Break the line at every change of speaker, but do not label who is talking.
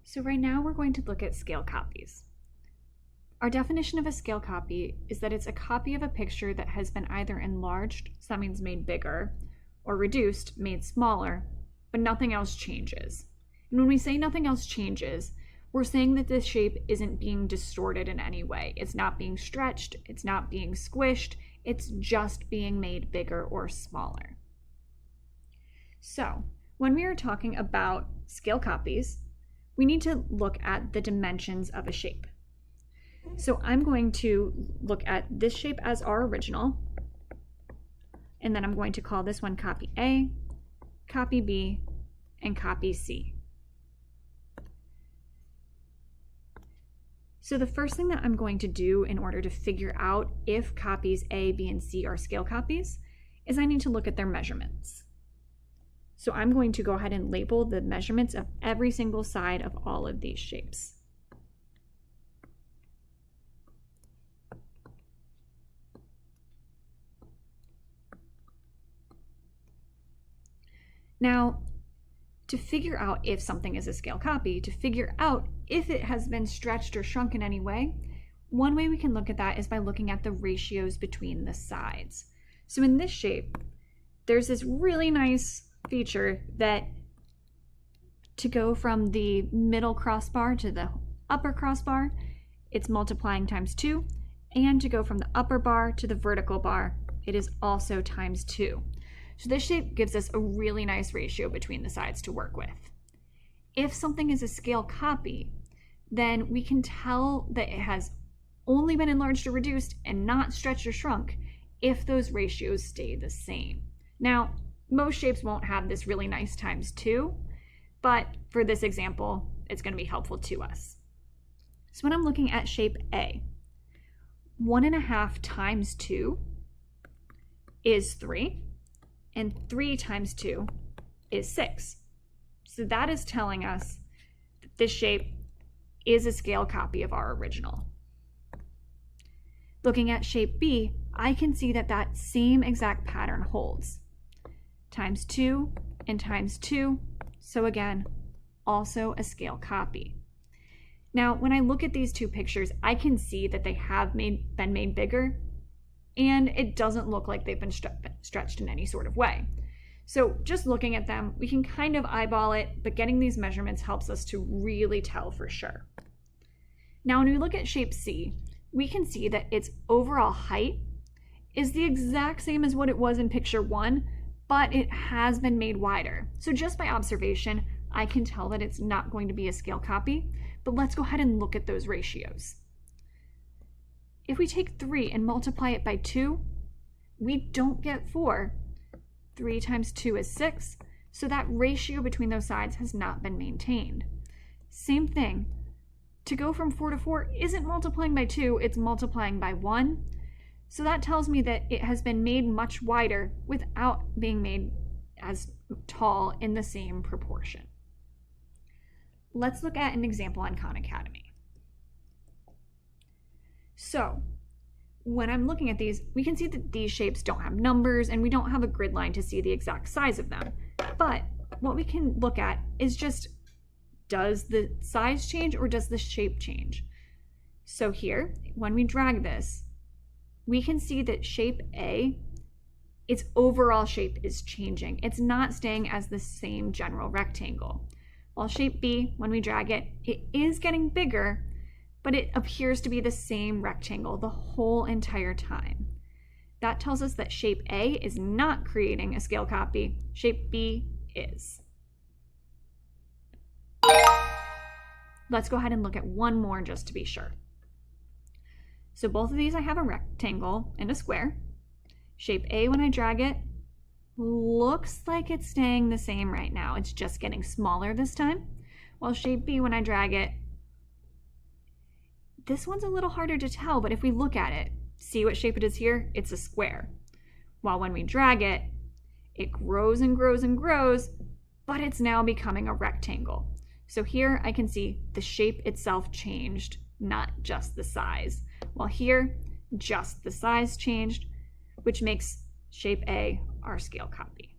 So right now we're going to look at scale copies. Our definition of a scale copy is that it's a copy of a picture that has been either enlarged, so that means made bigger, or reduced, made smaller, but nothing else changes. And when we say nothing else changes, we're saying that this shape isn't being distorted in any way. It's not being stretched, it's not being squished, it's just being made bigger or smaller. So, when we are talking about scale copies, we need to look at the dimensions of a shape. So I'm going to look at this shape as our original, and then I'm going to call this one copy A, copy B, and copy C. So the first thing that I'm going to do in order to figure out if copies A, B, and C are scale copies is I need to look at their measurements. So I'm going to go ahead and label the measurements of every single side of all of these shapes. Now, to figure out if something is a scale copy, to figure out if it has been stretched or shrunk in any way, one way we can look at that is by looking at the ratios between the sides. So in this shape, there's this really nice feature that to go from the middle crossbar to the upper crossbar, it's multiplying times 2, and to go from the upper bar to the vertical bar, it is also times 2. So this shape gives us a really nice ratio between the sides to work with. If something is a scale copy, then we can tell that it has only been enlarged or reduced and not stretched or shrunk if those ratios stay the same. Now, most shapes won't have this really nice times 2, but for this example, it's going to be helpful to us. So when I'm looking at shape A, 1.5 times 2 is 3, and 3 times 2 is 6. So that is telling us that this shape is a scale copy of our original. Looking at shape B, I can see that that same exact pattern holds. Times 2 and times 2, so again, also a scale copy. Now, when I look at these two pictures, I can see that they have been made bigger, and it doesn't look like they've been stretched in any sort of way. So just looking at them, we can kind of eyeball it, but getting these measurements helps us to really tell for sure. Now, when we look at shape C, we can see that its overall height is the exact same as what it was in picture 1, but it has been made wider. So just by observation, I can tell that it's not going to be a scale copy, but let's go ahead and look at those ratios. If we take 3 and multiply it by 2, we don't get 4. 3 times 2 is 6, so that ratio between those sides has not been maintained. Same thing, to go from 4 to 4 isn't multiplying by 2, it's multiplying by 1. So that tells me that it has been made much wider without being made as tall in the same proportion. Let's look at an example on Khan Academy. So when I'm looking at these, we can see that these shapes don't have numbers and we don't have a grid line to see the exact size of them. But what we can look at is just, does the size change or does the shape change? So here, when we drag this, we can see that shape A, its overall shape is changing. It's not staying as the same general rectangle. While shape B, when we drag it, it is getting bigger, but it appears to be the same rectangle the whole entire time. That tells us that shape A is not creating a scale copy, shape B is. Let's go ahead and look at one more just to be sure. So both of these I have a rectangle and a square. Shape A, when I drag it, looks like it's staying the same right now. It's just getting smaller this time. While shape B, when I drag it, this one's a little harder to tell, but if we look at it, see what shape it is here? It's a square. While when we drag it, it grows and grows and grows, but it's now becoming a rectangle. So here I can see the shape itself changed, not just the size. While here, just the size changed, which makes shape A our scale copy.